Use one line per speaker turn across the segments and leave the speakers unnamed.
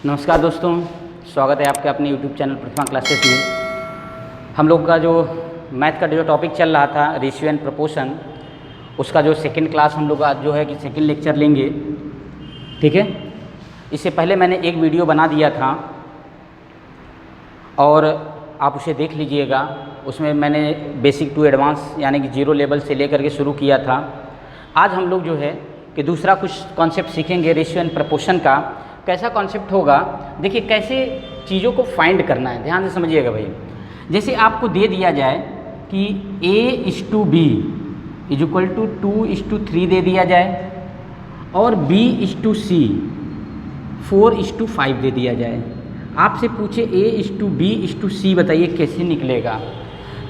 नमस्कार दोस्तों, स्वागत है आपके अपने YouTube चैनल प्रतिमा क्लासेस में। हम लोग का जो मैथ का जो टॉपिक चल रहा था रेशियो एंड प्रोपोर्शन, उसका जो सेकंड क्लास हम लोग आज जो है कि सेकंड लेक्चर लेंगे। ठीक है, इससे पहले मैंने एक वीडियो बना दिया था और आप उसे देख लीजिएगा। उसमें मैंने बेसिक टू एडवांस यानी कि जीरो लेवल से लेकर के शुरू किया था। आज हम लोग जो है कि दूसरा कुछ कॉन्सेप्ट सीखेंगे रेशियो एंड प्रोपोर्शन का। कैसा कॉन्सेप्ट होगा, देखिए कैसे चीज़ों को फाइंड करना है, ध्यान से समझिएगा भाई। जैसे आपको दे दिया जाए कि A/B इज इक्वल टू 2:3 दे दिया जाए और B/C 4:5 दे दिया जाए। आपसे पूछे A/B/C बताइए कैसे निकलेगा।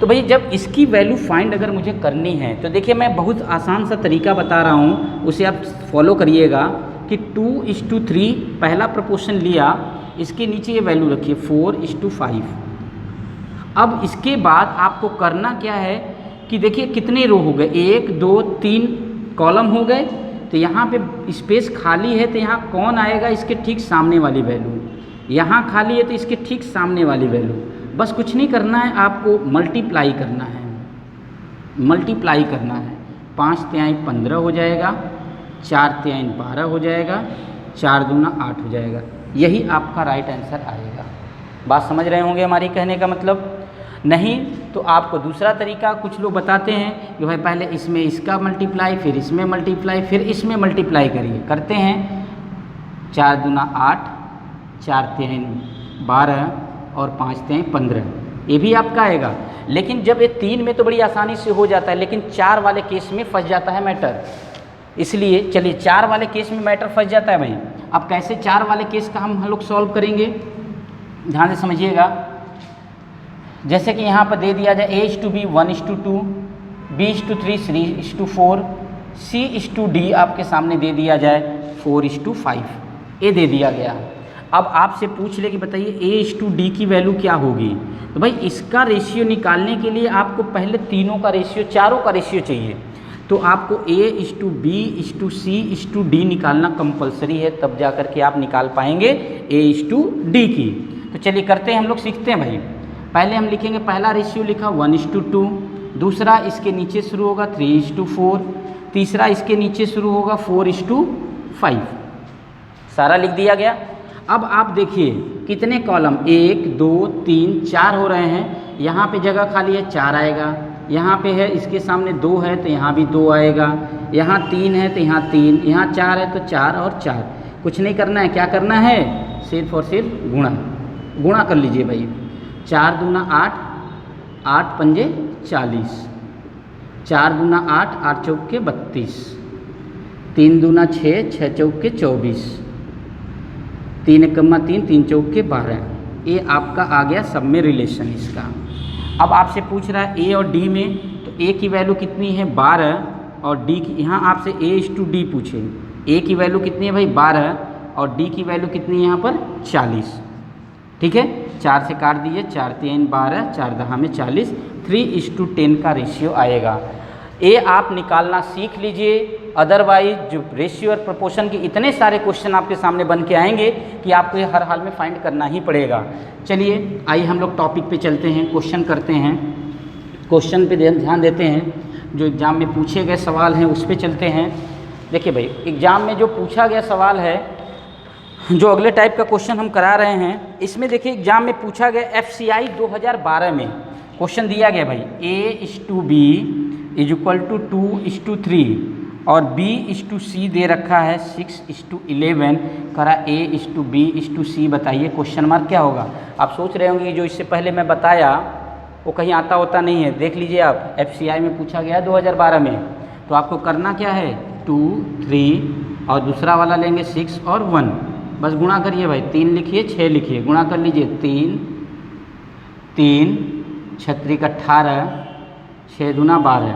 तो भाई जब इसकी वैल्यू फाइंड अगर मुझे करनी है तो देखिए मैं बहुत आसान सा तरीका बता रहा हूँ, उसे आप फॉलो करिएगा कि 2:3 पहला प्रोपोर्शन लिया, इसके नीचे ये वैल्यू रखिए 4:5। अब इसके बाद आपको करना क्या है कि देखिए कितने रो हो गए, 1 2 3 कॉलम हो गए। तो यहाँ पे स्पेस खाली है तो यहाँ कौन आएगा, इसके ठीक सामने वाली वैल्यू। यहाँ खाली है तो इसके ठीक सामने वाली वैल्यू। बस कुछ नहीं करना है, आपको मल्टीप्लाई करना है, मल्टीप्लाई करना है। 5 तिहाई 15 हो जाएगा, 4 तिहाई 12 हो जाएगा, 4 दूना 8 हो जाएगा। यही आपका राइट आंसर आएगा। बात समझ रहे होंगे हमारी कहने का मतलब। नहीं तो आपको दूसरा तरीका कुछ लोग बताते हैं कि भाई पहले इसमें इसका मल्टीप्लाई, फिर इसमें मल्टीप्लाई, फिर इसमें मल्टीप्लाई करिए। करते हैं 4 दूना 8, 4 तिहाई 12 और 5 तिहाई 15, ये भी आपका आएगा। लेकिन जब ये 3 में तो बड़ी आसानी से हो जाता है, लेकिन 4 वाले केस में फंस जाता है मैटर। इसलिए चलिए 4 वाले केस में मैटर फंस जाता है भाई। अब कैसे 4 वाले केस का हम लोग सॉल्व करेंगे, ध्यान से समझिएगा। जैसे कि यहाँ पर दे दिया जाए A/B 1:2, B/3 3:4, C/D आपके सामने दे दिया जाए 4:5, ये दे दिया गया। अब आपसे पूछ ले कि बताइए A/D की वैल्यू क्या होगी। तो भाई इसका रेशियो निकालने के लिए आपको पहले तीनों का रेशियो, चारों का रेशियो चाहिए। तो आपको A/B/C/D निकालना कंपलसरी है, तब जा कर के आप निकाल पाएंगे A/D की। तो चलिए करते हैं, हम लोग सीखते हैं भाई। पहले हम लिखेंगे, पहला रेशियो लिखा 1:2, दूसरा इसके नीचे शुरू होगा 3:4, तीसरा इसके नीचे शुरू होगा 4:5। सारा लिख दिया गया। अब आप देखिए कितने कॉलम, 1 2 3 4 हो रहे हैं। यहाँ पे जगह खाली है, 4 आएगा। यहाँ पे है, इसके सामने 2 है तो यहाँ भी 2 आएगा। यहाँ 3 है तो यहाँ 3, यहाँ 4 है तो 4 और 4। कुछ नहीं करना है, क्या करना है, सिर्फ और सिर्फ गुणा। गुणा कर लीजिए भाई। 4 दूना 8, 8 पंजे 40, 4 दूना 8, 8 चौके 32, 3 दूना 6, 6 चौके 24, 3 एकम्मा 3, 3 चौके 12। ये आपका आ गया सब में रिलेशन इसका। अब आपसे पूछ रहा है A और D में, तो A की वैल्यू कितनी है 12 और D की, यहाँ आपसे A/D पूछे। A की वैल्यू कितनी है भाई 12 और D की वैल्यू कितनी है यहाँ पर 40। ठीक है, 4 से काट दीजिए, 4 3 12, 4 दहा में 40, 3:10 का रेशियो आएगा। ये आप निकालना सीख लीजिए, अदरवाइज जो रेशियो और प्रोपोर्शन के इतने सारे क्वेश्चन आपके सामने बन के आएंगे कि आपको ये हर हाल में फाइंड करना ही पड़ेगा। चलिए आइए हम लोग टॉपिक पे चलते हैं, क्वेश्चन करते हैं। क्वेश्चन पे ध्यान देते हैं, जो एग्ज़ाम में पूछे गए सवाल हैं उस पर चलते हैं। देखिए भाई एग्ज़ाम में जो पूछा गया सवाल है, जो अगले टाइप का क्वेश्चन हम करा रहे हैं, इसमें देखिए एग्ज़ाम में पूछा गया FCI 2012 में क्वेश्चन दिया गया भाई A/B इज इक्वल टू 2:3 और B/C दे रखा है 6:11। करा A/B/C बताइए क्वेश्चन मार्क क्या होगा। आप सोच रहे होंगे जो इससे पहले मैं बताया वो कहीं आता होता नहीं है। देख लीजिए आप, FCI में पूछा गया 2012 में। तो आपको करना क्या है, 2 3 और दूसरा वाला लेंगे 6 और 1। बस गुणा करिए भाई, 3 लिखिए 6 लिखिए, गुणा कर लीजिए। 3 3 6 18, 6 दूना 12।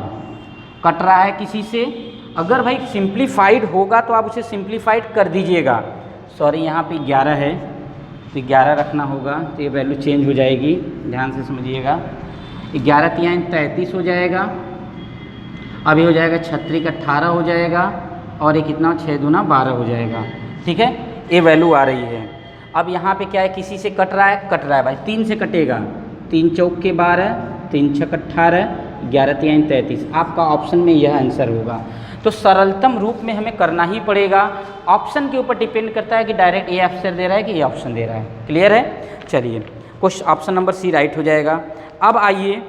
कट रहा है किसी से, अगर भाई सिंप्लीफाइड होगा तो आप उसे सिंप्लीफाइड कर दीजिएगा। सॉरी यहाँ पे 11 है तो 11 रखना होगा, तो ये वैल्यू चेंज हो जाएगी, ध्यान से समझिएगा। 11 तिहाई 33 हो जाएगा। अब ये हो जाएगा 6 18 हो जाएगा और ये कितना 6 दूना 12 हो जाएगा। ठीक है, ये वैल्यू आ रही है। अब यहाँ पे क्या है, किसी से कट रहा है भाई, 3 से कटेगा, 3 चौक के 12, 3 छक 18, 11 तिहाई 33, आपका ऑप्शन में यह आंसर होगा। तो सरलतम रूप में हमें करना ही पड़ेगा, ऑप्शन के ऊपर डिपेंड करता है कि डायरेक्ट ए ऑप्शन दे रहा है कि ये ऑप्शन दे रहा है। क्लियर है? चलिए question option number C right हो जाएगा। अब आइए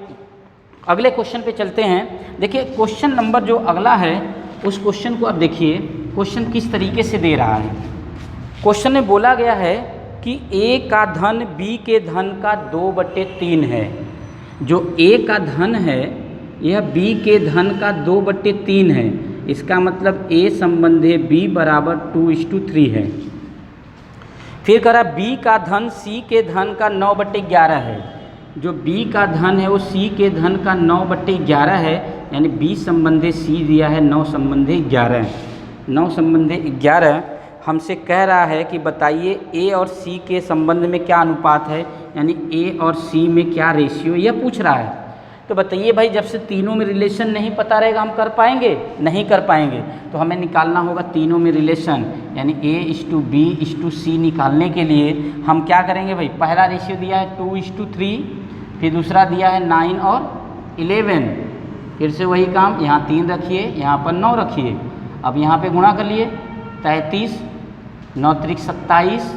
अगले क्वेश्चन पे चलते हैं। देखिए क्वेश्चन नंबर जो अगला है उस क्वेश्चन को अब देखिए, क्वेश्चन किस तरीके से दे रहा है। क्वेश्चन में बोला गया है कि ए का धन बी के धन का 2/3 है। जो ए का धन है यह बी के धन का 2/3 है, इसका मतलब ए संबंधी बी बराबर 2:3 है। फिर कह रहा बी का धन सी के धन का 9/11 है। जो बी का धन है वो सी के धन का 9/11 है, यानी बी संबंधी सी दिया है 9 संबंधी 11। 9 संबंधी 11 हमसे कह रहा है कि बताइए ए और सी के संबंध में क्या अनुपात है, यानी ए और सी में क्या रेशियो, यह पूछ रहा है। तो बताइए भाई, जब से तीनों में रिलेशन नहीं पता रहेगा हम कर पाएंगे? नहीं कर पाएंगे। तो हमें निकालना होगा तीनों में रिलेशन, यानी A/B/C निकालने के लिए हम क्या करेंगे भाई, पहला रेशियो दिया है 2:3, फिर दूसरा दिया है 9 और 11। फिर से वही काम, यहाँ 3 रखिए, यहाँ पर 9 रखिए। अब यहाँ पे गुणा कर लिए 33, 9 त्रिक 27,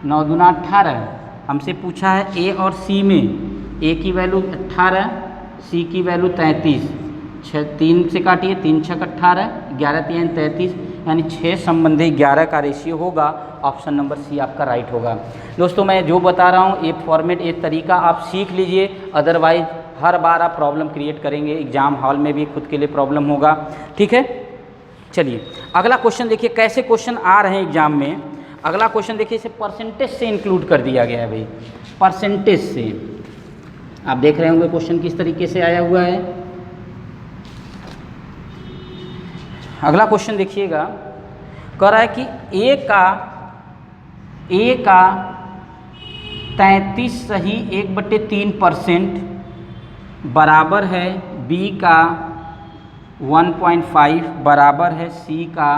9 दूना 18। हमसे पूछा है ए और सी में, ए की वैल्यू 18, सी की वैल्यू 33। 3 से काटिए, 3 छक 18, 11 तिहाई 33, यानी 6 संबंधी 11 का रेशियो होगा। ऑप्शन नंबर सी आपका राइट होगा। दोस्तों मैं जो बता रहा हूँ ये फॉर्मेट, ये तरीका आप सीख लीजिए, अदरवाइज हर बार आप प्रॉब्लम क्रिएट करेंगे, एग्जाम हॉल में भी खुद के लिए प्रॉब्लम होगा। ठीक है, चलिए अगला क्वेश्चन देखिए कैसे क्वेश्चन आ रहे हैं एग्जाम में। अगला क्वेश्चन देखिए, इसे परसेंटेज से इंक्लूड कर दिया गया है भाई, परसेंटेज से। आप देख रहे होंगे क्वेश्चन किस तरीके से आया हुआ है। अगला क्वेश्चन देखिएगा, कह रहा है कि ए का 33 सही 1/3% बराबर है बी का 1.5 बराबर है सी का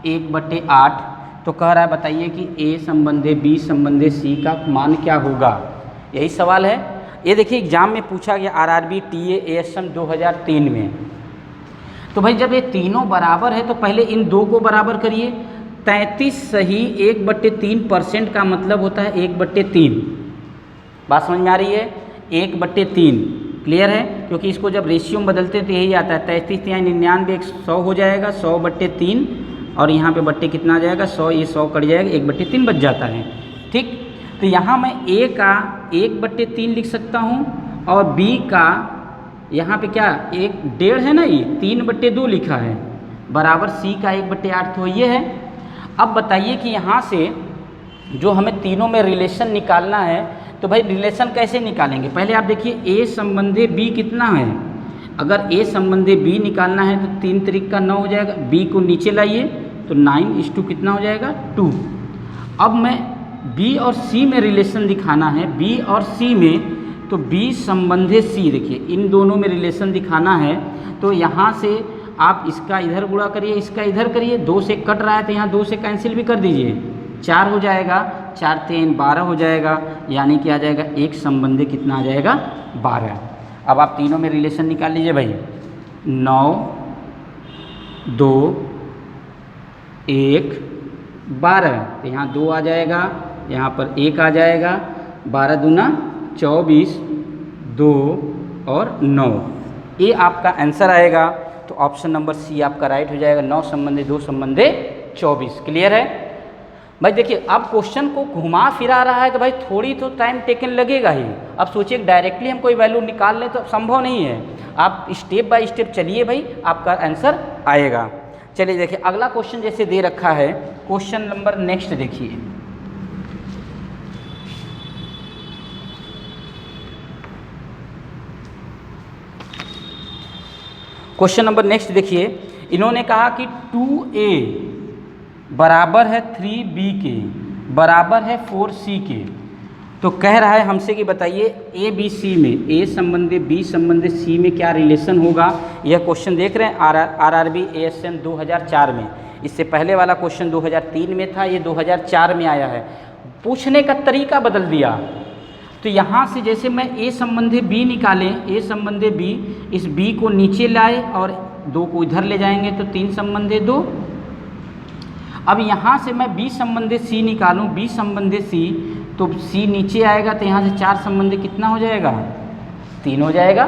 1/8। तो कह रहा है बताइए कि ए संबंधी बी संबंधी सी का मान क्या होगा, यही सवाल है। ये देखिए एग्जाम में पूछा गया RRB TA ASM 2003 में। तो भाई जब ये तीनों बराबर है तो पहले इन दो को बराबर करिए। 33 सही 1/3% का मतलब होता है 1/3। बात समझ में आ रही है? 1/3 क्लियर है, क्योंकि इसको जब रेशियो में बदलते हैं तो यही आता है। 33 तिहाई 99, 100 हो जाएगा, 100/3, और यहाँ पे बट्टे कितना आ जाएगा 100, ये 100 कट जाएगा, 1/3 बच जाता है। ठीक, तो यहाँ मैं ए का 1/3 लिख सकता हूँ, और बी का यहाँ पे क्या 1.5 है ना, ये 3/2 लिखा है, बराबर सी का 1/8 तो ये है। अब बताइए कि यहाँ से जो हमें तीनों में रिलेशन निकालना है, तो भाई रिलेशन कैसे निकालेंगे? पहले आप देखिए ए संबंधी बी कितना है। अगर ए संबंधी बी निकालना है तो 3 त्रिक का 9 हो जाएगा, बी को नीचे लाइए तो 9:2 कितना हो जाएगा 2। अब मैं बी और सी में रिलेशन दिखाना है, बी और सी में, तो बी संबंधी सी, देखिए इन दोनों में रिलेशन दिखाना है। तो यहाँ से आप इसका इधर गुणा करिए, इसका इधर करिए, 2 से कट रहा है तो यहाँ 2 से कैंसिल भी कर दीजिए, 4 हो जाएगा, 4 3 12 हो जाएगा, यानी कि आ जाएगा एक संबंधी कितना आ जाएगा 12। अब आप तीनों में रिलेशन निकाल लीजिए भाई, 9 2 1 12, तो यहाँ 2 आ जाएगा, यहाँ पर 1 आ जाएगा, 12 दूना 24, 2 और 9, ये आपका आंसर आएगा। तो ऑप्शन नंबर सी आपका राइट हो जाएगा, 9 संबंधी 2 संबंधी 24। क्लियर है भाई? देखिए अब क्वेश्चन को घुमा फिरा रहा है तो भाई थोड़ी तो टाइम टेकन लगेगा ही। अब सोचिए डायरेक्टली हम कोई वैल्यू निकाल लें तो संभव नहीं है, आप स्टेप बाय स्टेप चलिए भाई, आपका आंसर आएगा। चलिए देखिए अगला क्वेश्चन जैसे दे रखा है, क्वेश्चन नंबर नेक्स्ट देखिए। क्वेश्चन नंबर नेक्स्ट देखिए, इन्होंने कहा कि 2a बराबर है 3b के बराबर है 4c के। तो कह रहा है हमसे कि बताइए ए बी सी में, ए संबंधी बी संबंधी सी में क्या रिलेशन होगा। यह क्वेश्चन देख रहे हैं RRB ASM 2004 में। इससे पहले वाला क्वेश्चन 2003 में था, ये 2004 में आया है। पूछने का तरीका बदल दिया। तो यहाँ से जैसे मैं ए संबंधी बी निकालें, ए संबंधी बी, इस बी को नीचे लाए और 2 को इधर ले जाएंगे तो 3 संबंधी 2। अब यहाँ से मैं बी संबंधी सी निकालूं, बी संबंधी सी, तो सी नीचे आएगा तो यहाँ से 4 संबंधी कितना हो जाएगा, 3 हो जाएगा,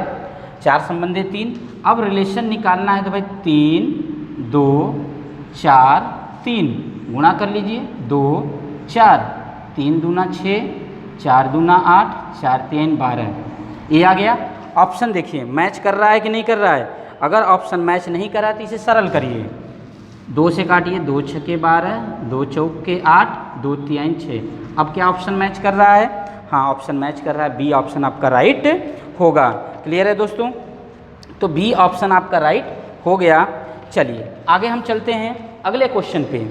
4 संबंधी 3। अब रिलेशन निकालना है तो भाई 3 2 4 3 गुणा कर लीजिए, 2 4, 3 दूना 6, 4 दूना 8, 4 3 12। ये आ गया। ऑप्शन देखिए मैच कर रहा है कि नहीं कर रहा है। अगर ऑप्शन मैच नहीं कर रहा है तो इसे सरल करिए, 2 से काटिए, 2 छके 12, 2 चौके 8, 2 3 6। अब क्या ऑप्शन मैच कर रहा है? हाँ ऑप्शन मैच कर रहा है, बी ऑप्शन आपका राइट होगा। क्लियर है दोस्तों? तो बी ऑप्शन आपका राइट हो गया। चलिए आगे हम चलते हैं अगले क्वेश्चन पे।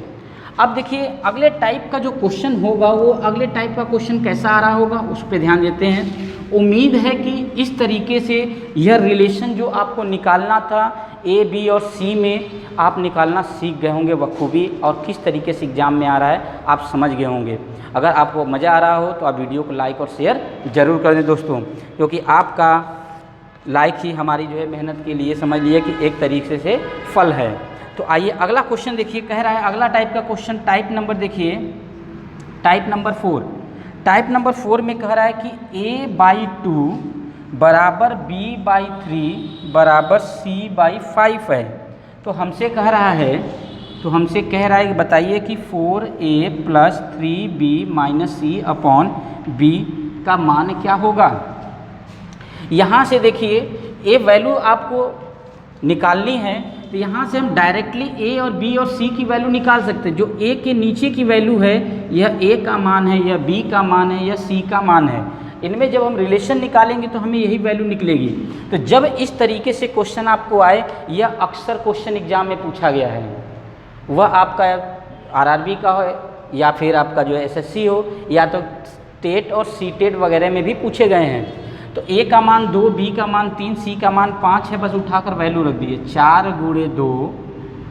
अब देखिए अगले टाइप का जो क्वेश्चन होगा वो अगले टाइप का क्वेश्चन कैसा आ रहा होगा उस पर ध्यान देते हैं। उम्मीद है कि इस तरीके से यह रिलेशन जो आपको निकालना था ए बी और सी में, आप निकालना सीख गए होंगे बखूबी, और किस तरीके से एग्ज़ाम में आ रहा है आप समझ गए होंगे। अगर आपको मज़ा आ रहा हो तो आप वीडियो को लाइक और शेयर ज़रूर कर दें दोस्तों, क्योंकि आपका लाइक ही हमारी जो है मेहनत के लिए समझ लिए कि एक तरीके से फल है। तो आइए अगला क्वेश्चन देखिए, कह रहा है अगला टाइप का क्वेश्चन, टाइप नंबर देखिए, टाइप नंबर 4। टाइप नंबर 4 में कह रहा है कि a/2 बराबर b/3 बराबर c/5 है। तो हमसे कह रहा है कि बताइए कि 4a + 3b - c/b का मान क्या होगा। यहाँ से देखिए ए वैल्यू आपको निकालनी है, तो यहाँ से हम डायरेक्टली ए और बी और सी की वैल्यू निकाल सकते हैं। जो ए के नीचे की वैल्यू है यह ए का मान है, यह बी का मान है, यह सी का मान है। इनमें जब हम रिलेशन निकालेंगे तो हमें यही वैल्यू निकलेगी। तो जब इस तरीके से क्वेश्चन आपको आए, यह अक्सर क्वेश्चन एग्जाम में पूछा गया है, वह आपका आरआरबी का हो या फिर आपका जो है एसएससी हो, या तो टेट और सीटेट वगैरह में भी पूछे गए हैं। तो ए का मान 2, बी का मान 3, सी का मान 5 है, बस उठाकर वैल्यू रख दीजिए। 4 × 2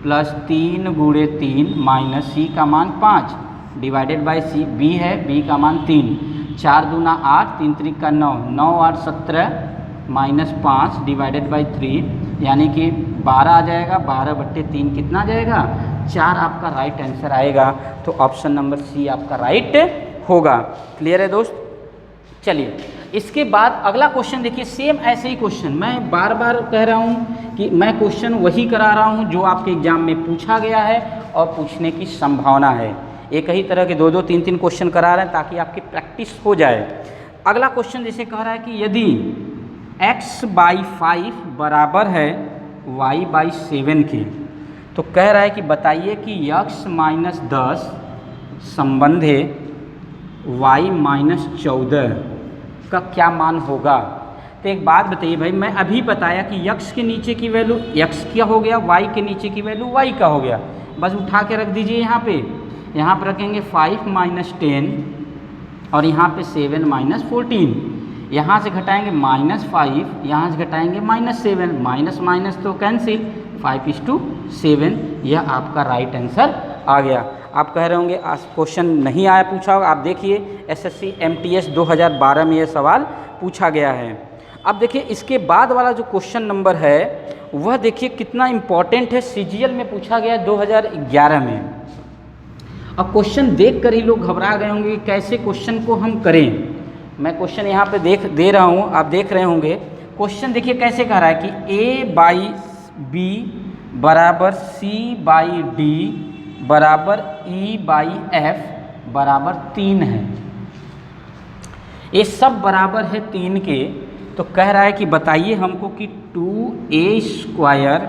+ 3 × 3 - सी का मान 5 डिवाइडेड बाई सी, बी है, बी का मान 3। 4 दूना 8, 3 3 का 9, 9 8 17 - 5 डिवाइडेड बाई 3, यानी कि 12 आ जाएगा। 12/3 कितना आ जाएगा? 4 आपका राइट आंसर आएगा। तो ऑप्शन नंबर सी आपका राइट होगा। क्लियर है दोस्त? चलिए इसके बाद अगला क्वेश्चन देखिए, सेम ऐसे ही क्वेश्चन, मैं बार बार कह रहा हूँ कि मैं क्वेश्चन वही करा रहा हूँ जो आपके एग्जाम में पूछा गया है और पूछने की संभावना है। एक ही तरह के 2-2 3-3 क्वेश्चन करा रहे हैं ताकि आपकी प्रैक्टिस हो जाए। अगला क्वेश्चन जैसे कह रहा है कि यदि x/5 बराबर है y/7 के, तो कह रहा है कि बताइए कि x - 10 संबंधे y - 14 का क्या मान होगा। तो एक बात बताइए भाई, मैं अभी बताया कि x के नीचे की वैल्यू x क्या हो गया, y के नीचे की वैल्यू y का हो गया, बस उठा के रख दीजिए। यहाँ पे रखेंगे 5 - 10 और यहाँ पे 7 - 14। यहाँ से घटाएंगे -5, यहाँ से घटाएंगे -7, माइनस तो कैंसिल, 5:7। यह आपका राइट आंसर आ गया। आप कह रहे होंगे आज क्वेश्चन नहीं आया, पूछा होगा। आप देखिए एसएससी एमटीएस 2012 में यह सवाल पूछा गया है। अब देखिए इसके बाद वाला जो क्वेश्चन नंबर है वह देखिए कितना इम्पॉर्टेंट है, सीजीएल में पूछा गया 2011 में। अब क्वेश्चन देख कर ही लोग घबरा गए होंगे कि कैसे क्वेश्चन को हम करें। मैं क्वेश्चन यहाँ पे दे रहा हूँ, आप देख रहे होंगे। क्वेश्चन देखिए कैसे कह रहा है कि a/b बराबर c/d बराबर e/f बराबर 3 है। ये सब बराबर है 3 के। तो कह रहा है कि बताइए हमको कि 2a²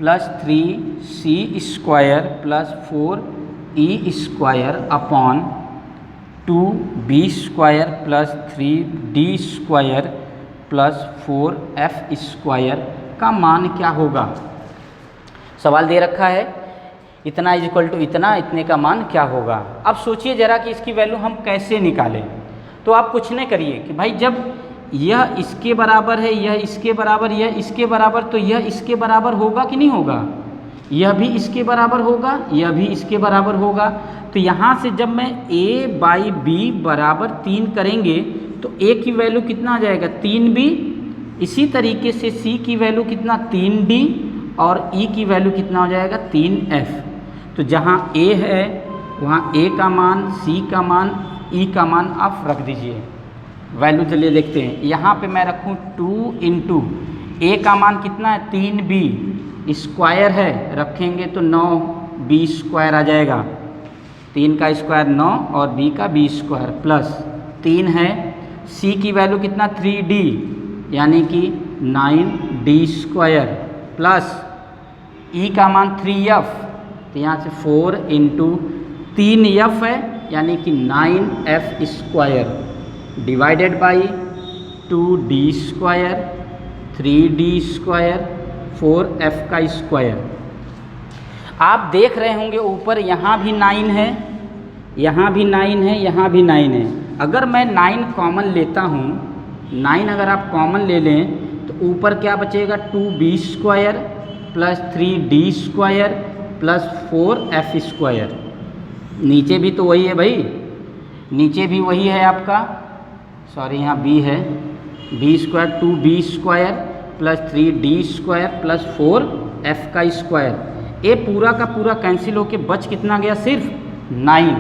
+ 3c² + 4e² upon 2b² + 3d² + 4f² का मान क्या होगा। सवाल दे रखा है इतना इक्वल टू इतना, इतने का मान क्या होगा। अब सोचिए ज़रा कि इसकी वैल्यू हम कैसे निकालें। तो आप कुछ नहीं करिए कि भाई जब यह इसके बराबर है, यह इसके बराबर, यह इसके बराबर, तो यह इसके बराबर होगा कि नहीं होगा। यह भी इसके बराबर होगा, यह भी इसके बराबर होगा। तो यहाँ से जब मैं a/b बराबर 3 करेंगे तो a की वैल्यू कितना आ जाएगा 3b। इसी तरीके से c की वैल्यू कितना 3d और e की वैल्यू कितना हो जाएगा 3f। तो जहाँ a है वहाँ a का मान, c का मान, e का मान आप रख दीजिए। वैल्यू चलिए देखते हैं। यहाँ पे मैं रखूँ 2 इंटू a का मान कितना है 3b स्क्वायर है, रखेंगे तो 9b स्क्वायर आ जाएगा। 3 का स्क्वायर 9 और b का b स्क्वायर प्लस 3 है। c की वैल्यू कितना 3d यानी कि 9d स्क्वायर प्लस e का मान 3f, तो यहाँ से 4 इंटू 3f है यानी कि 9f square divided by 2d square, 3d square, 4f का स्क्वायर। आप देख रहे होंगे ऊपर यहाँ भी 9 है, यहाँ भी 9 है, यहाँ भी 9 है। अगर मैं 9 कॉमन लेता हूँ, 9 अगर आप कॉमन ले लें तो ऊपर क्या बचेगा 2b square plus 3d square plus 4f square. नीचे भी तो वही है भाई, नीचे भी वही है आपका, सॉरी यहाँ b है, b square 2b square plus 3d square plus 4f का स्क्वायर। ये पूरा का पूरा कैंसिल होके बच कितना गया सिर्फ 9।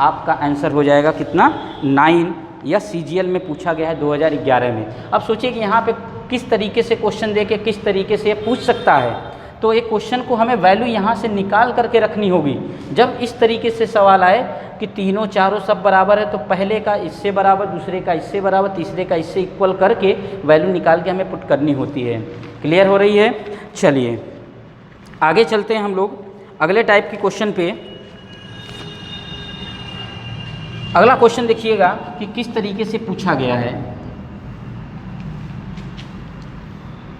आपका आंसर हो जाएगा कितना 9। यह CGL में पूछा गया है 2011 में। अब सोचिए कि यहाँ पे किस तरीके से क्वेश्चन दे के किस तरीके से ये पूछ सकता है। तो एक क्वेश्चन को हमें वैल्यू यहाँ से निकाल करके रखनी होगी। जब इस तरीके से सवाल आए कि तीनों चारों सब बराबर है तो पहले का इससे बराबर, दूसरे का इससे बराबर, तीसरे का इससे इक्वल करके वैल्यू निकाल के हमें पुट करनी होती है। क्लियर हो रही है? चलिए आगे चलते हैं हम लोग अगले टाइप के क्वेश्चन पे। अगला क्वेश्चन देखिएगा कि किस तरीके से पूछा गया है।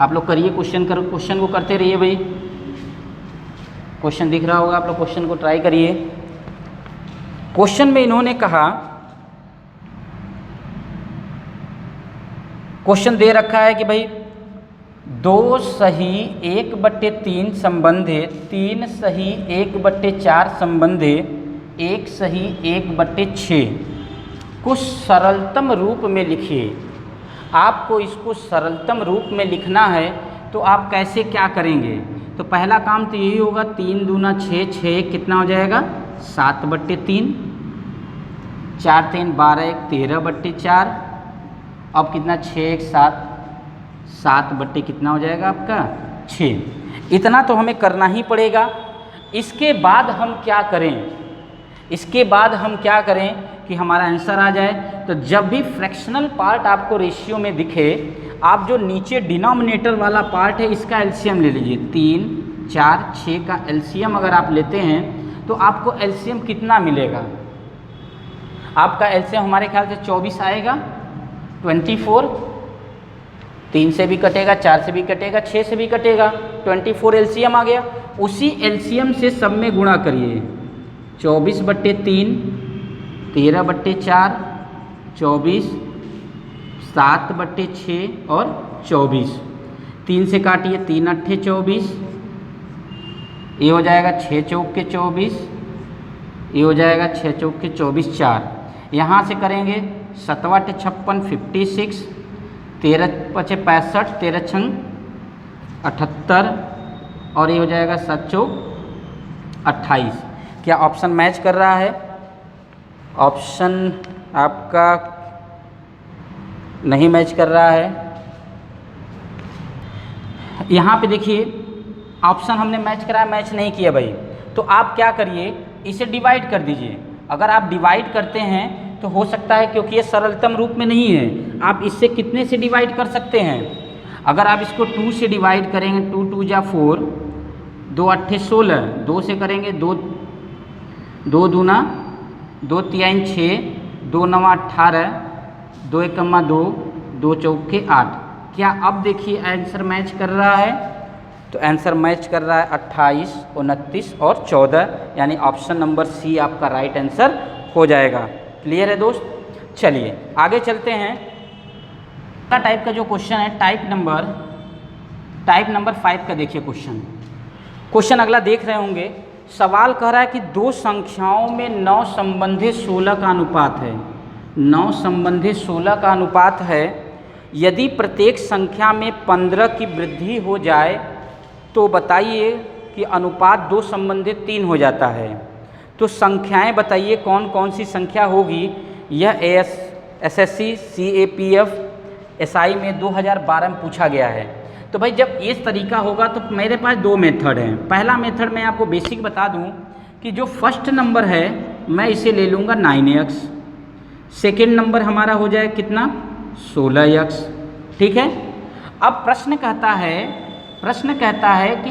आप लोग करिए क्वेश्चन को करते रहिए भाई। क्वेश्चन दिख रहा होगा, आप लोग क्वेश्चन को ट्राई करिए। क्वेश्चन में इन्होंने कहा, क्वेश्चन दे रखा है कि भाई 2 सही 1/3 संबंधे 3 सही 1/4 संबंधे 1 सही 1/6 को सरलतम रूप में लिखिए। आपको इसको सरलतम रूप में लिखना है तो आप कैसे क्या करेंगे? तो पहला काम तो यही होगा, 3 दूना 6, 6 कितना हो जाएगा 7/3, 4 3 12, 13/4। अब कितना 6 1 7, 7 कितना हो जाएगा आपका 6। इतना तो हमें करना ही पड़ेगा। इसके बाद हम क्या करें? इसके बाद हम क्या करें कि हमारा आंसर आ जाए? तो जब भी फ्रैक्शनल पार्ट आपको रेशियो में दिखे, आप जो नीचे डिनोमिनेटर वाला पार्ट है इसका एलसीएम ले लीजिए। 3 4 6 का एलसीएम अगर आप लेते हैं तो आपको एलसीएम कितना मिलेगा? आपका एलसीएम हमारे ख्याल से 24 आएगा, 24। 3 से भी कटेगा, 4 से भी कटेगा, 6 से भी कटेगा, 24 एलसीएम आ गया। उसी एलसीएम से सब में गुणा करिए। 24/3, 13/4, 24, 7/6 और 24। 3 से काटिए, 3 8 24, ये हो जाएगा 6 चौक के 24, ये हो जाएगा 6 चौक के 24 4। यहाँ से करेंगे 7 8 56, 56, 13 5 65, 13 6 78 और ये हो जाएगा 7 चौक 28। क्या ऑप्शन मैच कर रहा है? ऑप्शन आपका नहीं मैच कर रहा है। यहाँ पे देखिए ऑप्शन हमने मैच कराया, मैच नहीं किया भाई। तो आप क्या करिए, इसे डिवाइड कर दीजिए। अगर आप डिवाइड करते हैं तो हो सकता है, क्योंकि ये सरलतम रूप में नहीं है, आप इससे कितने से डिवाइड कर सकते हैं? अगर आप इसको 2 से डिवाइड करेंगे, 2 2 जा 4, 2 8 16, 2 से करेंगे 2 2 दूना 2 3 6, 2 9 18, 2 1 2, 2 चौक के 8। क्या अब देखिए आंसर मैच कर रहा है? तो आंसर मैच कर रहा है 28, 29 और 14, यानी ऑप्शन नंबर सी आपका राइट आंसर हो जाएगा। क्लियर है दोस्त? चलिए आगे चलते हैं। अगला टाइप का जो क्वेश्चन है टाइप नंबर 5 का देखिए क्वेश्चन। क्वेश्चन अगला देख रहे होंगे। सवाल कह रहा है कि दो संख्याओं में 9 संबंधित 16 का अनुपात है। 9 संबंधित 16 का अनुपात है। यदि प्रत्येक संख्या में 15 की वृद्धि हो जाए तो बताइए कि अनुपात 2 संबंधित 3 हो जाता है। तो संख्याएं बताइए कौन कौन सी संख्या होगी। यह SSC CAPF SI में 2012 में पूछा गया है। तो भाई जब इस तरीका होगा तो मेरे पास 2 मेथड हैं। पहला मेथड मैं आपको बेसिक बता दूं कि जो फर्स्ट नंबर है मैं इसे ले लूँगा 9x, सेकेंड नंबर हमारा हो जाए कितना 16x, ठीक है। अब प्रश्न कहता है कि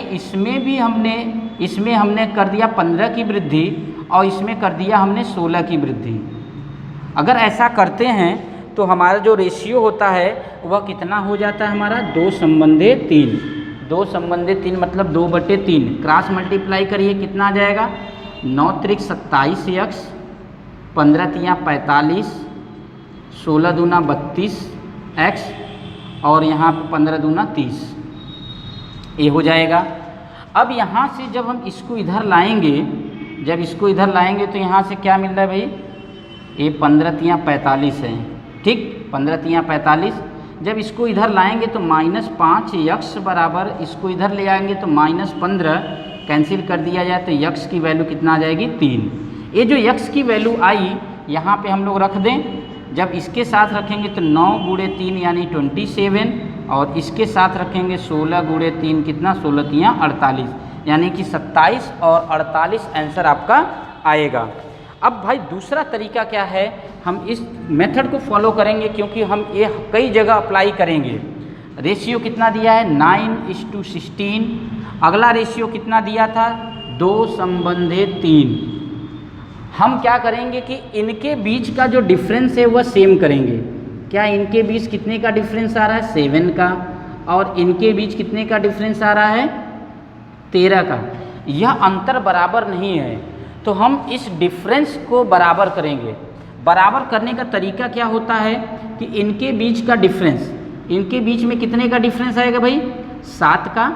इसमें हमने कर दिया 15 की वृद्धि और इसमें कर दिया हमने 16 की वृद्धि। अगर ऐसा करते हैं तो हमारा जो रेशियो होता है वह कितना हो जाता है हमारा 2 संबंधित 3। 2 संबंधित 3 मतलब 2/3। क्रॉस मल्टीप्लाई करिए कितना आ जाएगा 9 त्रिक 27x, 15 तियाँ 45, 16 दूना 32x और यहाँ पे 15 दूना 30, ये हो जाएगा। अब यहाँ से जब हम इसको इधर लाएंगे तो यहाँ से क्या मिल रहा है भाई, ये 15 तियाँ 45 है, ठीक, 15 तियाँ 45। जब इसको इधर लाएंगे तो -5x बराबर, इसको इधर ले आएंगे तो -15, कैंसिल कर दिया जाए तो x की वैल्यू कितना आ जाएगी 3। ये जो x की वैल्यू आई यहाँ पे हम लोग रख दें। जब इसके साथ रखेंगे तो 9 गुणे 3 यानी 27 और इसके साथ रखेंगे 16 गुणे 3 कितना 16 तियाँ 48 यानी कि 27 और 48 आंसर आपका आएगा। अब भाई दूसरा तरीका क्या है, हम इस मेथड को फॉलो करेंगे क्योंकि हम ये कई जगह अप्लाई करेंगे। रेशियो कितना दिया है 9:16। अगला रेशियो कितना दिया था 2 संबंधित 3। हम क्या करेंगे कि इनके बीच का जो डिफरेंस है वह सेम करेंगे। क्या इनके बीच कितने का डिफरेंस आ रहा है 7 का और इनके बीच कितने का डिफरेंस आ रहा है 13 का। यह अंतर बराबर नहीं है तो हम इस डिफरेंस को बराबर करेंगे। बराबर करने का तरीका क्या होता है कि इनके बीच का डिफरेंस, इनके बीच में कितने का डिफरेंस आएगा भाई 7 का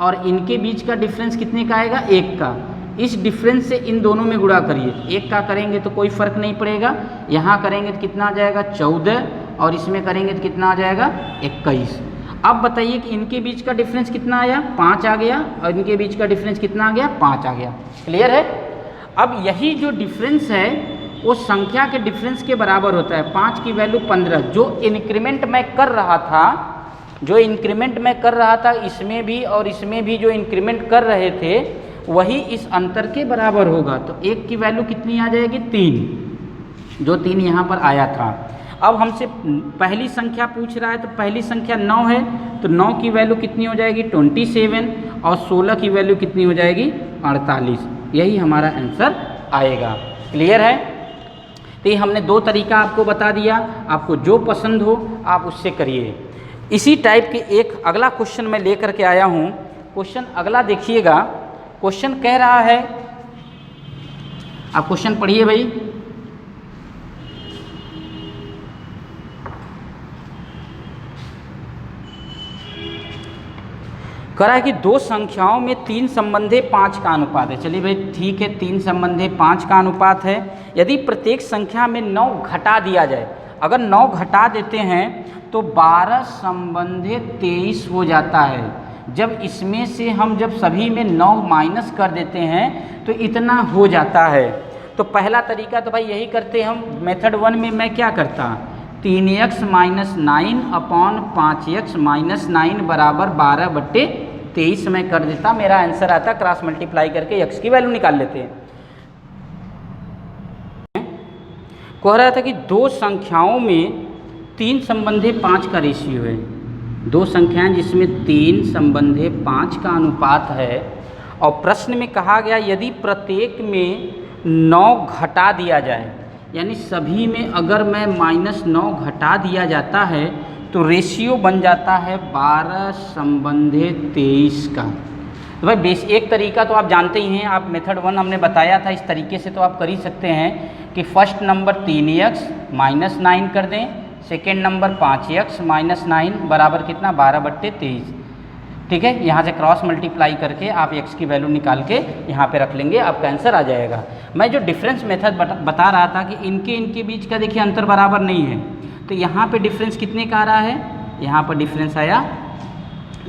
और इनके बीच का डिफरेंस कितने का आएगा 1 का। इस डिफरेंस से इन दोनों में गुणा करिए, 1 का करेंगे तो कोई फ़र्क नहीं पड़ेगा, यहाँ करेंगे तो कितना आ जाएगा 14 और इसमें करेंगे तो कितना आ जाएगा 21। अब बताइए कि इनके बीच का डिफरेंस कितना आया 5 आ गया और इनके बीच का डिफरेंस कितना आ गया 5 आ गया। क्लियर है। अब यही जो डिफरेंस है वो संख्या के डिफरेंस के बराबर होता है। 5 की वैल्यू 15, जो इंक्रीमेंट मैं कर रहा था इसमें भी और इसमें भी जो इंक्रीमेंट कर रहे थे वही इस अंतर के बराबर होगा। तो 1 की वैल्यू कितनी आ जाएगी 3, जो 3 यहाँ पर आया था। अब हमसे पहली संख्या पूछ रहा है तो पहली संख्या 9 है तो 9 की वैल्यू कितनी हो जाएगी 27 और 16 की वैल्यू कितनी हो जाएगी 48। यही हमारा आंसर आएगा। क्लियर है। तो ये हमने 2 तरीका आपको बता दिया, आपको जो पसंद हो आप उससे करिए। इसी टाइप के एक अगला क्वेश्चन मैं लेकर के आया हूँ। क्वेश्चन अगला देखिएगा। क्वेश्चन कह रहा है, आप क्वेश्चन पढ़िए भाई। कह रहा है कि 2 संख्याओं में 3 संबंधे 5 का अनुपात है। चलिए भाई ठीक है, 3 संबंधे 5 का अनुपात है। यदि प्रत्येक संख्या में 9 घटा दिया जाए, अगर 9 घटा देते हैं तो 12 संबंधे 23 हो जाता है। जब इसमें से हम जब सभी में 9 माइनस कर देते हैं तो इतना हो जाता है। तो पहला तरीका तो भाई यही करते हैं हम। मेथड 1 में मैं क्या करता 3x - 9 अपॉन 5x - 9 बराबर 12/23 में कर देता, मेरा आंसर आता। क्रॉस मल्टीप्लाई करके x की वैल्यू निकाल लेते हैं। कह रहा था कि 2 संख्याओं में 3 संबंधे 5 का रेशियो है। 2 संख्याएं जिसमें 3 संबंधे 5 का अनुपात है और प्रश्न में कहा गया यदि प्रत्येक में 9 घटा दिया जाए, यानी सभी में अगर मैं -9 घटा दिया जाता है तो रेशियो बन जाता है 12 संबंधे 23 का। तो भाई एक तरीका तो आप जानते ही हैं, आप मेथड 1 हमने बताया था, इस तरीके से तो आप कर ही सकते हैं कि फर्स्ट नंबर 3x - 9 कर दें, सेकेंड नंबर 5x - 9 बराबर कितना 12/23। ठीक है, यहाँ से क्रॉस मल्टीप्लाई करके आप x की वैल्यू निकाल के यहाँ पे रख लेंगे, आपका आंसर आ जाएगा। मैं जो डिफरेंस मेथड बता रहा था कि इनके बीच का देखिए अंतर बराबर नहीं है, तो यहाँ पे डिफरेंस कितने का आ रहा है, यहाँ पर डिफरेंस आया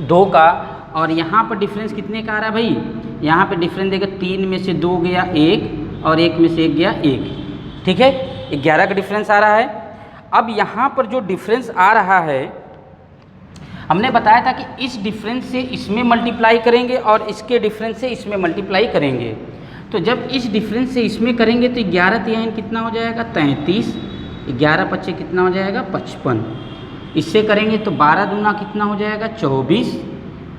2 का, और यहाँ पर डिफरेंस कितने का आ रहा है भाई, यहाँ पे डिफरेंस देगा 3 में से 2 गया 1 और 1 में से 1 गया 1, ठीक है, 11 का डिफरेंस आ रहा है। अब यहाँ पर जो डिफरेंस आ रहा है, हमने बताया था कि इस डिफरेंस से इसमें मल्टीप्लाई करेंगे और इसके डिफरेंस से इसमें मल्टीप्लाई करेंगे। तो जब इस डिफरेंस से इसमें करेंगे तो 11 तिहाई कितना हो जाएगा 33, 11 पच्चे कितना हो जाएगा 55, इससे करेंगे तो 12 दूना कितना हो जाएगा 24,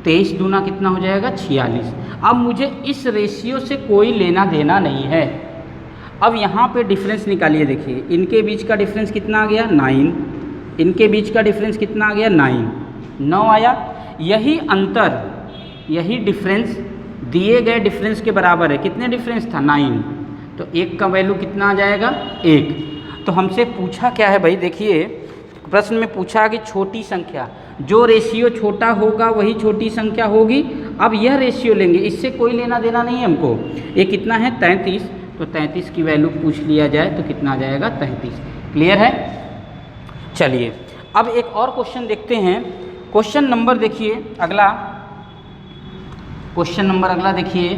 23 दूना कितना हो जाएगा 46। अब मुझे इस रेशियो से कोई लेना देना नहीं है। अब यहाँ पे डिफरेंस निकालिए, देखिए इनके बीच का डिफरेंस कितना आ गया 9, इनके बीच का डिफरेंस कितना आ गया 9 आया। यही अंतर, यही डिफरेंस दिए गए डिफरेंस के बराबर है। कितने डिफरेंस था 9, तो 1 का वैल्यू कितना आ जाएगा 1। तो हमसे पूछा क्या है भाई, देखिए प्रश्न में पूछा कि छोटी संख्या, जो रेशियो छोटा होगा वही छोटी संख्या होगी। अब यह रेशियो लेंगे, इससे कोई लेना देना नहीं है हमको। ये कितना है 33, तो 33 की वैल्यू पूछ लिया जाए तो कितना आ जाएगा 33। क्लियर है। चलिए अब एक और क्वेश्चन देखते हैं। क्वेश्चन नंबर देखिए अगला, क्वेश्चन नंबर अगला देखिए।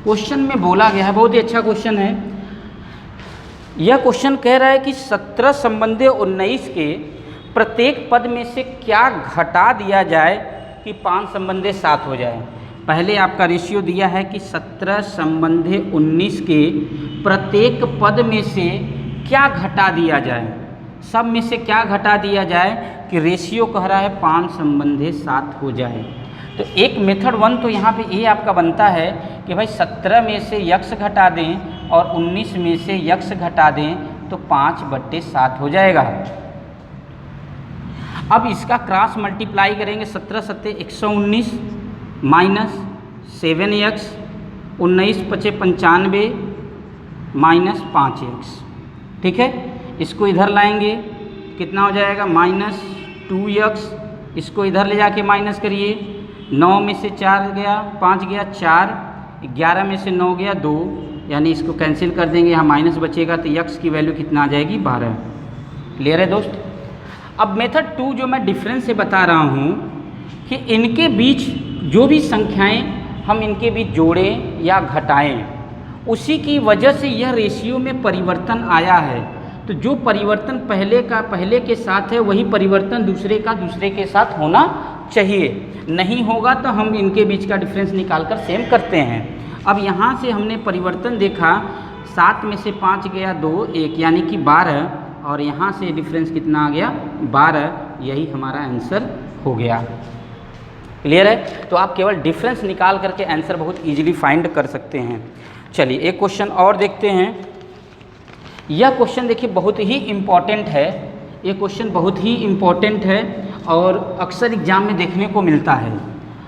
क्वेश्चन में बोला गया है, बहुत ही अच्छा क्वेश्चन है। यह क्वेश्चन कह रहा है कि 17 संबंधी 19 के प्रत्येक पद में से क्या घटा दिया जाए कि 5 संबंधी 7 हो जाए। पहले आपका रेशियो दिया है कि 17 संबंधी 19 के प्रत्येक पद में से क्या घटा दिया जाए, सब में से क्या घटा दिया जाए कि रेशियो कह रहा है 5 संबंधी 7 हो जाए। तो एक मेथड 1 तो यहाँ पे ये आपका बनता है कि भाई 17 में से यक्स घटा दें और 19 में से यक्स घटा दें तो 5/7 हो जाएगा। अब इसका क्रॉस मल्टीप्लाई करेंगे, 17 सत्ते 119 माइनस 7x, 19 पचे 95 माइनस 5x, ठीक है। इसको इधर लाएंगे, कितना हो जाएगा -2x, इसको इधर ले जाके माइनस करिए, 9 में से 4 गया 5 गया 4, 11 में से 9 गया 2, यानी इसको कैंसिल कर देंगे, यहाँ माइनस बचेगा तो x की वैल्यू कितना आ जाएगी 12। क्लियर है दोस्त। अब मेथड 2 जो मैं डिफरेंस से बता रहा हूँ कि इनके बीच जो भी संख्याएं हम इनके बीच जोड़ें या घटाएं, उसी की वजह से यह रेशियो में परिवर्तन आया है। तो जो परिवर्तन पहले के साथ है वही परिवर्तन दूसरे के साथ होना चाहिए, नहीं होगा तो हम इनके बीच का डिफरेंस निकाल कर सेम करते हैं। अब यहाँ से हमने परिवर्तन देखा, 7 में से 5 गया 2 1, यानी कि 12, और यहाँ से डिफरेंस कितना आ गया 12, यही हमारा आंसर हो गया। क्लियर है। तो आप केवल डिफरेंस निकाल करके आंसर बहुत इजीली फाइंड कर सकते हैं। चलिए एक क्वेश्चन और देखते हैं। यह क्वेश्चन देखिए बहुत ही इम्पॉर्टेंट है, ये क्वेश्चन बहुत ही इम्पॉर्टेंट है और अक्सर एग्जाम में देखने को मिलता है,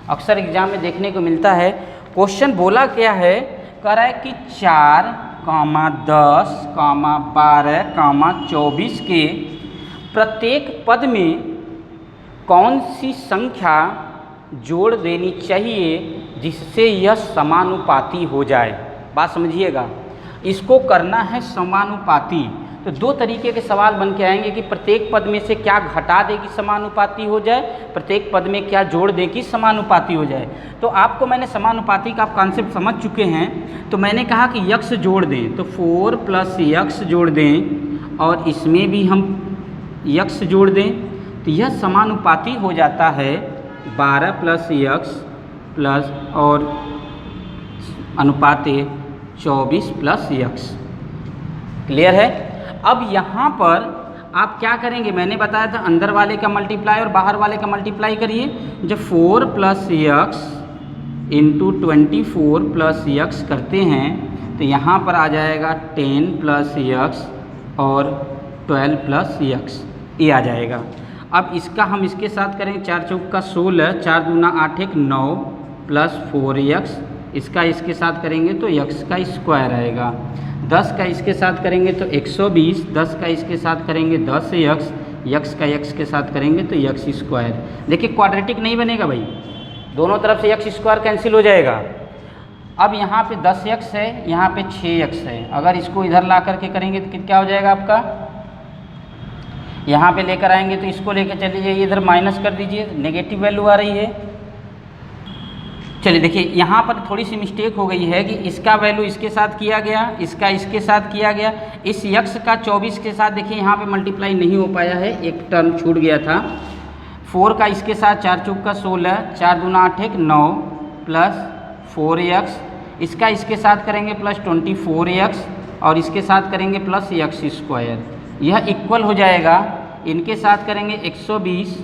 अक्सर एग्जाम में देखने को मिलता है। क्वेश्चन बोला क्या है, कह रहा है कि 4, 10, 12, 24 के प्रत्येक पद में कौन सी संख्या जोड़ देनी चाहिए जिससे यह समानुपाती हो जाए। बात समझिएगा, इसको करना है समानुपाती। तो 2 तरीके के सवाल बन के आएंगे कि प्रत्येक पद में से क्या घटा दे कि समानुपाती हो जाए, प्रत्येक पद में क्या जोड़ दे कि समानुपाती हो जाए। तो आपको मैंने समानुपाती का आप कॉन्सेप्ट समझ चुके हैं, तो मैंने कहा कि यक्स जोड़ दें, तो 4 + यक्स जोड़ दें और इसमें भी हम यक्स जोड़ दें, तो यह समानुपाती हो जाता है 12 + यक्स प्लस और अनुपात 24 + यक्स। क्लियर है। अब यहाँ पर आप क्या करेंगे, मैंने बताया था अंदर वाले का मल्टीप्लाई और बाहर वाले का मल्टीप्लाई करिए। जब 4 + यक्स × 24 + यक्स करते हैं तो यहाँ पर आ जाएगा 10 + यक्स और 12 + यक्स, ये आ जाएगा। अब इसका हम इसके साथ करेंगे, 4 चौका 16, 4 दूना 8 1 9 + 4x, इसका इसके साथ करेंगे तो यक्स का स्क्वायर आएगा। 10 का इसके साथ करेंगे तो 120, 10 का इसके साथ करेंगे 10 यक्स, यक्स का यक्स के साथ करेंगे तो यक्स स्क्वायर। देखिए क्वाड्रेटिक नहीं बनेगा भाई, दोनों तरफ से एक्स स्क्वायर कैंसिल हो जाएगा। अब यहाँ पे 10x है, यहाँ पे 6x है, अगर इसको इधर ला करके करेंगे तो क्या हो जाएगा आपका, यहाँ पे लेकर आएंगे तो इसको लेकर चले जाइए, इधर माइनस कर दीजिए, नेगेटिव वैल्यू आ रही है। चलिए देखिए यहाँ पर थोड़ी सी मिस्टेक हो गई है कि इसका वैल्यू इसके साथ किया गया, इसका इसके साथ किया गया, इस यक्स का 24 के साथ देखिए यहाँ पे मल्टीप्लाई नहीं हो पाया है, एक टर्म छूट गया था। 4 का इसके साथ 4 चौक का 16, 4 दूना 8 1 9 प्लस 4x, इसका इसके साथ करेंगे प्लस 24x और इसके साथ करेंगे प्लस एक्स स्क्वायर, यह इक्वल हो जाएगा। इनके साथ करेंगे 120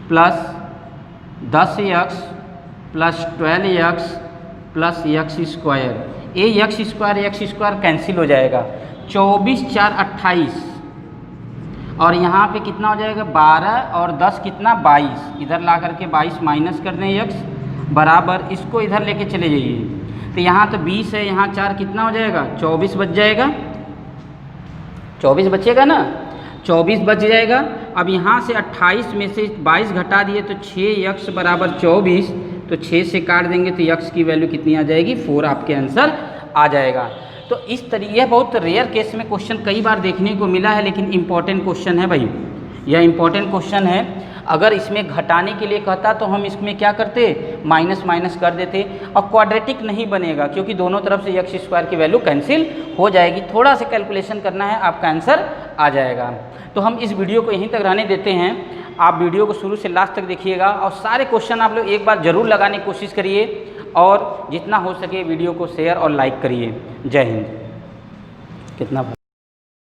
plus 10x plus 12x plus x square, ये एक्स स्क्वायर कैंसिल हो जाएगा। 24 4 28 और यहाँ पे कितना हो जाएगा 12 और 10 कितना 22, इधर ला करके 22 माइनस कर दें x बराबर, इसको इधर लेके चले जाइए तो यहाँ तो 20 है, यहाँ 4 कितना हो जाएगा 24 बच जाएगा, 24 बचेगा ना, 24 बच जाएगा। अब यहाँ से 28 में से 22 घटा दिए तो 6x बराबर 24, तो 6 से काट देंगे तो x की वैल्यू कितनी आ जाएगी 4, आपके आंसर आ जाएगा। तो इस तरीके, यह बहुत रेयर केस में क्वेश्चन कई बार देखने को मिला है, लेकिन इम्पॉर्टेंट क्वेश्चन है भाई, यह इम्पॉर्टेंट क्वेश्चन है। अगर इसमें घटाने के लिए कहता तो हम इसमें क्या करते, माइनस माइनस कर देते, और क्वाड्रेटिक नहीं बनेगा क्योंकि दोनों तरफ से एक्स स्क्वायर की वैल्यू कैंसिल हो जाएगी। थोड़ा सा कैलकुलेशन करना है, आपका आंसर आ जाएगा। तो हम इस वीडियो को यहीं तक रहने देते हैं, आप वीडियो को शुरू से लास्ट तक देखिएगा और सारे क्वेश्चन आप लोग एक बार ज़रूर लगाने की कोशिश करिए और जितना हो सके वीडियो को शेयर और लाइक करिए। जय हिंद। कितना